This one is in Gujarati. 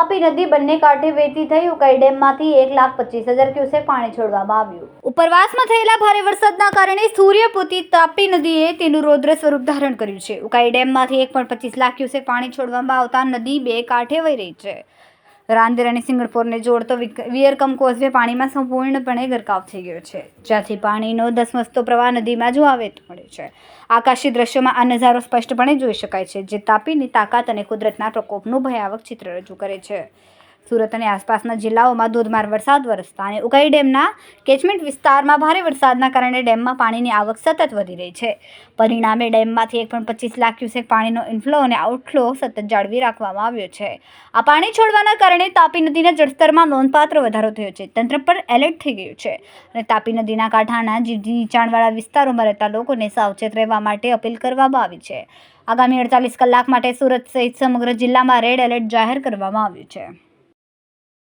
તાપી નદી બંને કાંઠે વહેતી થઈ ઉકાઈ ડેમમાંથી 1,25,000 ક્યુસેક પાણી છોડવામાં આવ્યું। ઉપરવાસમાં થયેલા ભારે વરસાદના કારણે સૂર્યપુતી તાપી નદીએ તેનું રૌદ્ર સ્વરૂપ ધારણ કર્યું છે। ઉકાઈ ડેમમાંથી 1.25 લાખ ક્યુસેક પાણી છોડવામાં આવતા નદી બે કાંઠે વહી રહી છે। રાંદેર અને સિંગણપોરને જોડતો વિયરકમ કોઝવે પાણીમાં સંપૂર્ણપણે ગરકાવ થઈ ગયો છે, જ્યાંથી પાણીનો ધસમસતો પ્રવાહ નદીમાં જોવા મળે છે। આકાશી દ્રશ્યોમાં આ નજારો સ્પષ્ટપણે જોઈ શકાય છે, જે તાપીની તાકાત અને કુદરતના પ્રકોપનું ભયાવહ ચિત્ર રજૂ કરે છે। સુરત અને આસપાસના જિલ્લાઓમાં ધોધમાર વરસાદ વરસતા અને ઉકાઈ ડેમના કેચમેન્ટ વિસ્તારમાં ભારે વરસાદના કારણે ડેમમાં પાણીની આવક સતત વધી રહી છે। પરિણામે ડેમમાંથી 1.25 લાખ ક્યુસેક પાણીનો ઇનફ્લો અને આઉટફ્લો સતત જાળવી રાખવામાં આવ્યો છે। આ પાણી છોડવાના કારણે તાપી નદીના જળસ્તરમાં નોંધપાત્ર વધારો થયો છે। તંત્ર પર એલર્ટ થઈ ગયું છે અને તાપી નદીના કાંઠાના નીચાણવાળા વિસ્તારોમાં રહેતા લોકોને સાવચેત રહેવા માટે અપીલ કરવામાં આવી છે। આગામી 48 કલાક માટે સુરત સહિત સમગ્ર જિલ્લામાં રેડ એલર્ટ જાહેર કરવામાં આવ્યું છે।